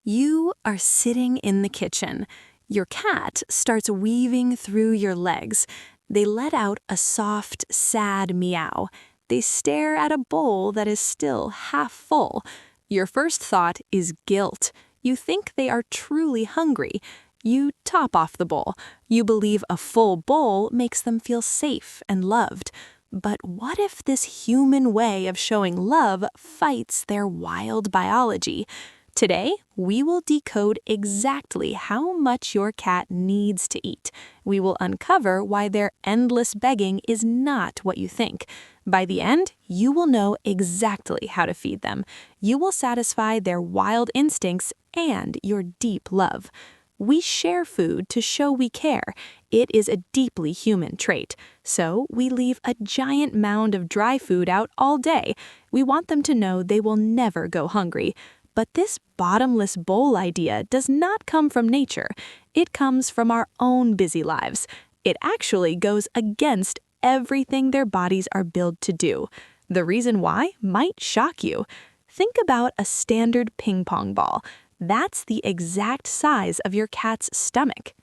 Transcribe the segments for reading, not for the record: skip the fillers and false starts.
You are sitting in the kitchen. Your cat starts weaving through your legs. They let out a soft, sad meow. They stare at a bowl that is still half full. Your first thought is guilt. You think they are truly hungry. You top off the bowl. You believe a full bowl makes them feel safe and loved. But what if this human way of showing love fights their wild biology? Today, we will decode exactly how much your cat needs to eat. We will uncover why their endless begging is not what you think. By the end, you will know exactly how to feed them. You will satisfy their wild instincts and your deep love. We share food to show we care. It is a deeply human trait. So we leave a giant mound of dry food out all day. We want them to know they will never go hungry. But this bottomless bowl idea does not come from nature. It comes from our own busy lives. It actually goes against everything their bodies are built to do. The reason why might shock you. Think about a standard ping pong ball. That's the exact size of your cat's stomach.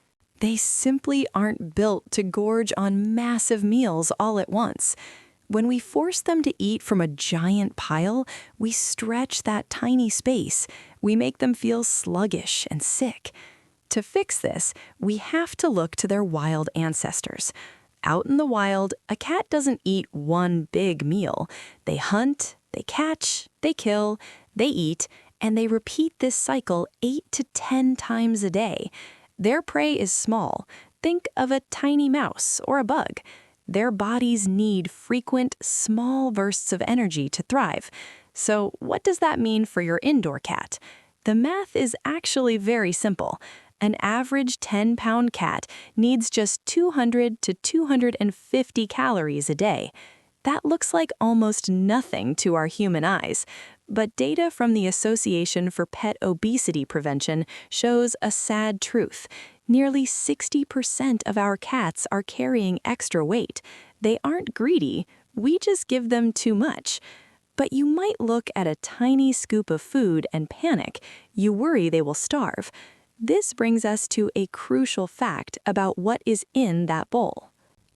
They simply aren't built to gorge on massive meals all at once. When we force them to eat from a giant pile, we stretch that tiny space. We make them feel sluggish and sick. To fix this, we have to look to their wild ancestors. Out in the wild, a cat doesn't eat one big meal. They hunt, they catch, they kill, they eat, and they repeat this cycle 8 to 10 times a day. Their prey is small. Think of a tiny mouse or a bug. Their bodies need frequent, small bursts of energy to thrive. So what does that mean for your indoor cat? The math is actually very simple. An average 10-pound cat needs just 200 to 250 calories a day. That looks like almost nothing to our human eyes. But data from the Association for Pet Obesity Prevention shows a sad truth. Nearly 60% of our cats are carrying extra weight. They aren't greedy, we just give them too much. But you might look at a tiny scoop of food and panic. You worry they will starve. This brings us to a crucial fact about what is in that bowl.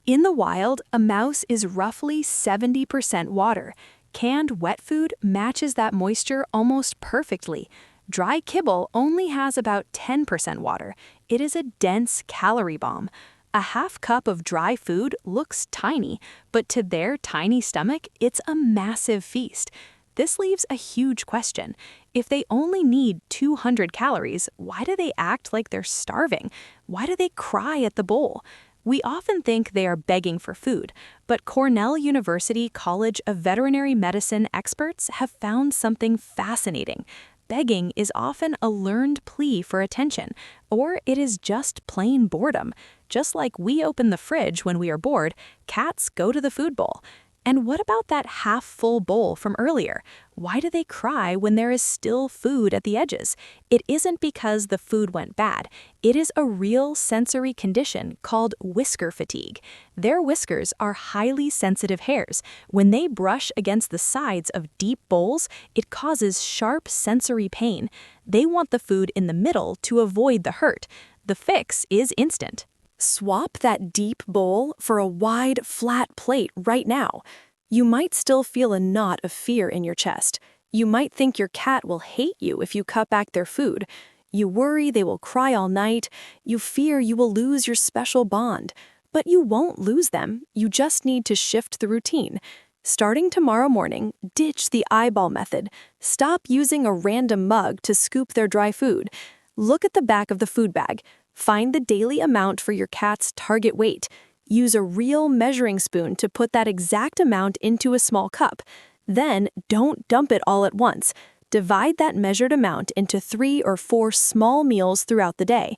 In the wild, a mouse is roughly 70% water. Canned wet food matches that moisture almost perfectly. Dry kibble only has about 10% water. It is a dense calorie bomb. A half cup of dry food looks tiny, but to their tiny stomach, it's a massive feast. This leaves a huge question. If they only need 200 calories, why do they act like they're starving? Why do they cry at the bowl? We often think they are begging for food, but Cornell University College of Veterinary Medicine experts have found something fascinating. Begging is often a learned plea for attention, or it is just plain boredom. Just like we open the fridge when we are bored, cats go to the food bowl. And what about that half-full bowl from earlier? Why do they cry when there is still food at the edges? It isn't because the food went bad. It is a real sensory condition called whisker fatigue. Their whiskers are highly sensitive hairs. When they brush against the sides of deep bowls, it causes sharp sensory pain. They want the food in the middle to avoid the hurt. The fix is instant. Swap that deep bowl for a wide, flat plate right now. You might still feel a knot of fear in your chest. You might think your cat will hate you if you cut back their food. You worry they will cry all night. You fear you will lose your special bond. But you won't lose them. You just need to shift the routine. Starting tomorrow morning, ditch the eyeball method. Stop using a random mug to scoop their dry food. Look at the back of the food bag. Find the daily amount for your cat's target weight. Use a real measuring spoon to put that exact amount into a small cup. Then, don't dump it all at once. Divide that measured amount into 3 or 4 small meals throughout the day.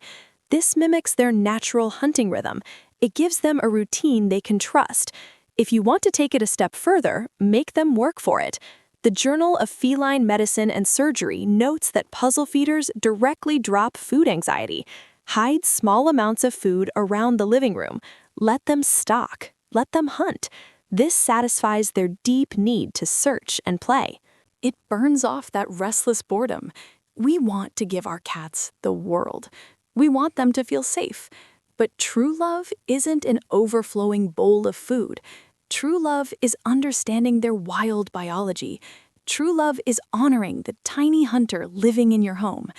This mimics their natural hunting rhythm. It gives them a routine they can trust. If you want to take it a step further, make them work for it. The Journal of Feline Medicine and Surgery notes that puzzle feeders directly drop food anxiety. Hide small amounts of food around the living room. Let them stalk. Let them hunt. This satisfies their deep need to search and play. It burns off that restless boredom. We want to give our cats the world. We want them to feel safe. But true love isn't an overflowing bowl of food. True love is understanding their wild biology. True love is honoring the tiny hunter living in your home.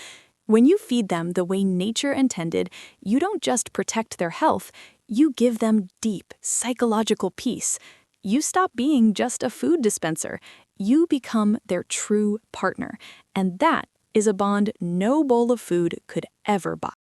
When you feed them the way nature intended, you don't just protect their health, you give them deep psychological peace. You stop being just a food dispenser. You become their true partner. And that is a bond no bowl of food could ever buy.